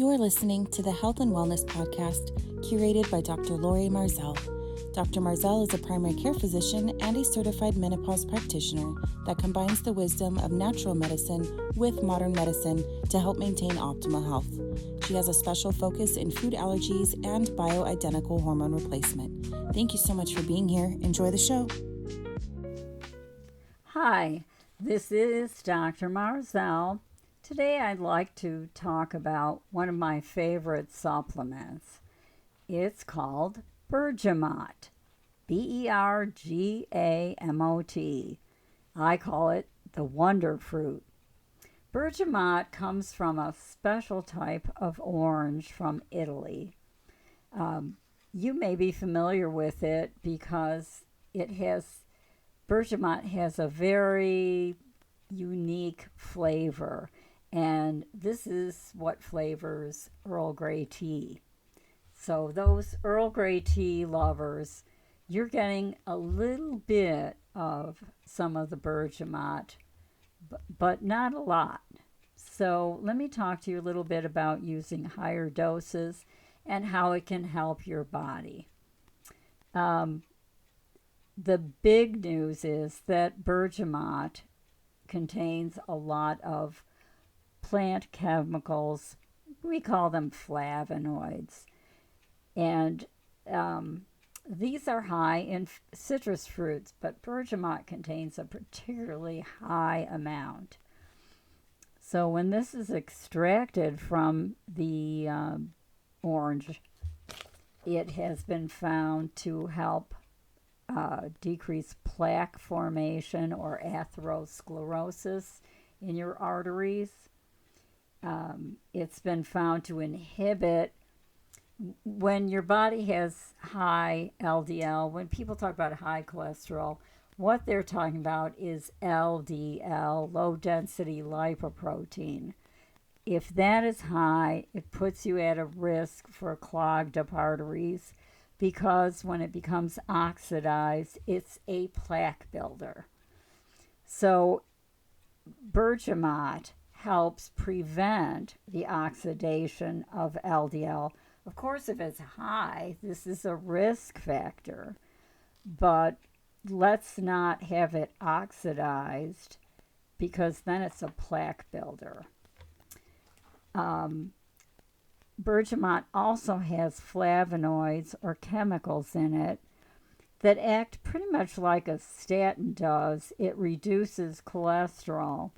You're listening to the Health and Wellness Podcast, curated by Dr. Lori Marzell. Dr. Marzell is a primary care physician and a certified menopause practitioner that combines the wisdom of natural medicine with modern medicine to help maintain optimal health. She has a special focus in food allergies and bioidentical hormone replacement. Thank you so much for being here. Enjoy the show. Hi, this is Dr. Marzell. Today I'd like to talk about one of my favorite supplements. It's called Bergamot, Bergamot. I call it the wonder fruit. Bergamot comes from a special type of orange from Italy. You may be familiar with it because Bergamot has a very unique flavor, and this is what flavors Earl Grey tea. So those Earl Grey tea lovers, you're getting a little bit of some of the Bergamot, but not a lot. So let me talk to you a little bit about using higher doses and how it can help your body. The big news is that Bergamot contains a lot of plant chemicals. We call them flavonoids. And these are high in citrus fruits, but Bergamot contains a particularly high amount. So when this is extracted from the orange, it has been found to help decrease plaque formation or atherosclerosis in your arteries. It's been found to inhibit, when your body has high LDL, when people talk about high cholesterol, what they're talking about is LDL, low density lipoprotein. If that is high, it puts you at a risk for clogged up arteries, because when it becomes oxidized, it's a plaque builder. So Bergamot helps prevent the oxidation of LDL. Of course, if it's high, this is a risk factor, but let's not have it oxidized, because then it's a plaque builder. Bergamot also has flavonoids or chemicals in it that act pretty much like a statin does. It reduces cholesterol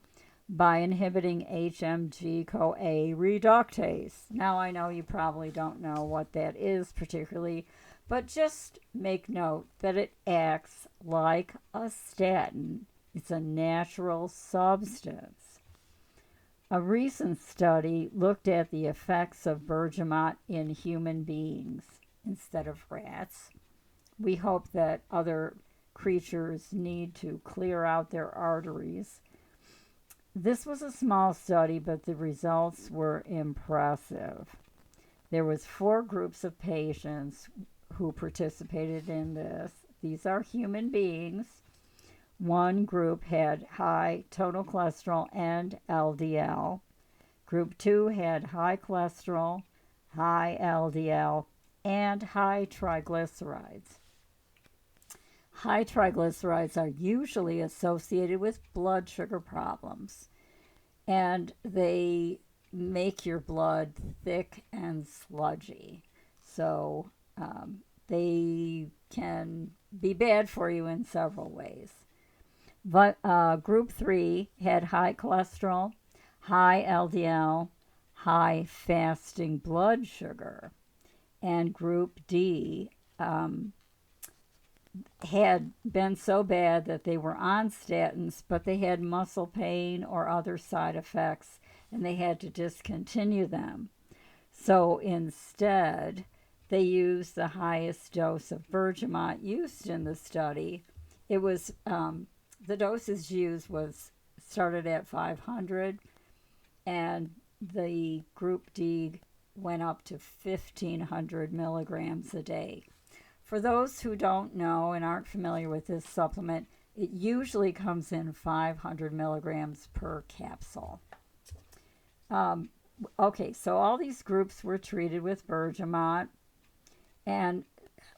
by inhibiting HMG-CoA reductase. Now, I know you probably don't know what that is particularly, but just make note that it acts like a statin. It's a natural substance. A recent study looked at the effects of Bergamot in human beings instead of rats. We hope that other creatures need to clear out their arteries. This was a small study, but the results were impressive. There was 4 groups of patients who participated in this. These are human beings. One group had high total cholesterol and LDL. Group 2 had high cholesterol, high LDL, and high triglycerides. High triglycerides are usually associated with blood sugar problems, and they make your blood thick and sludgy. So they can be bad for you in several ways. But group 3 had high cholesterol, high LDL, high fasting blood sugar, and group D had been so bad that they were on statins, but they had muscle pain or other side effects, and they had to discontinue them. So instead, they used the highest dose of Bergamot used in the study. It was the doses used started at 500, and the group D went up to 1,500 milligrams a day. For those who don't know and aren't familiar with this supplement, it usually comes in 500 milligrams per capsule. Okay, so all these groups were treated with Bergamot, and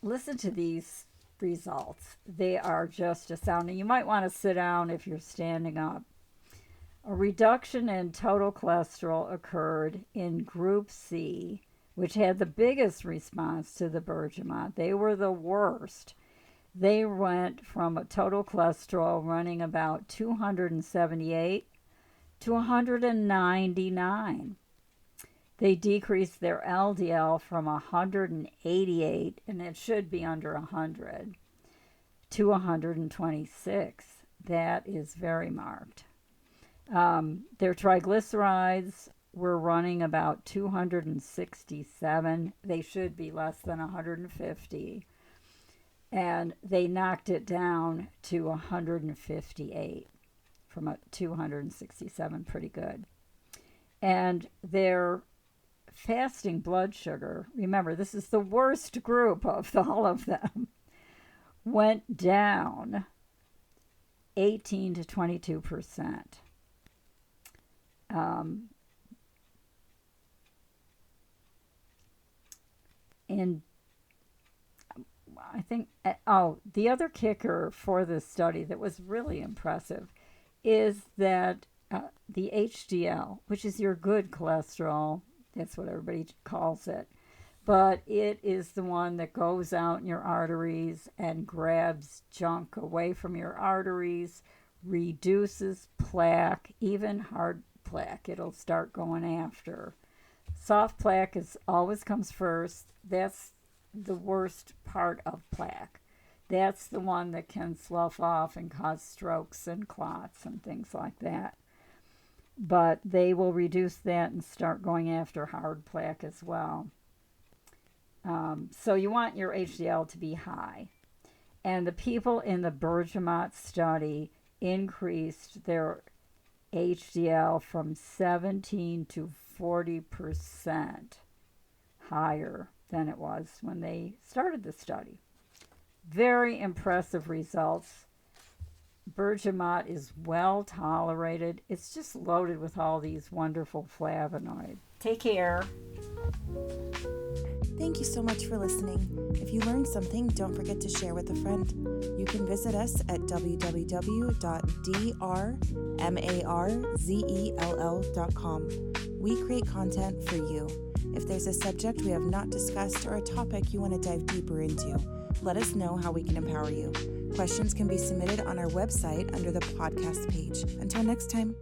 listen to these results. They are just astounding. You might want to sit down if you're standing up. A reduction in total cholesterol occurred in Group C, which had the biggest response to the Bergamot. They were the worst. They went from a total cholesterol running about 278 to 199. They decreased their LDL from 188, and it should be under 100, to 126. That is very marked. Their triglycerides were running about 267. They should be less than 150. And they knocked it down to 158 from a 267, pretty good. And their fasting blood sugar, remember, this is the worst group of all of them, went down 18 to 22%. And I think, the other kicker for this study that was really impressive is that the HDL, which is your good cholesterol, that's what everybody calls it, but it is the one that goes out in your arteries and grabs junk away from your arteries, reduces plaque, even hard plaque. It'll start going after. Soft plaque always comes first. That's the worst part of plaque. That's the one that can slough off and cause strokes and clots and things like that. But they will reduce that and start going after hard plaque as well. So you want your HDL to be high. And the people in the Bergamot study increased their HDL from 17 to 40% higher than it was when they started the study. Very impressive results. Bergamot is well tolerated. It's just loaded with all these wonderful flavonoids. Take care. Thank you so much for listening. If you learned something, don't forget to share with a friend. You can visit us at www.drmarzell.com. We create content for you. If there's a subject we have not discussed or a topic you want to dive deeper into, let us know how we can empower you. Questions can be submitted on our website under the podcast page. Until next time.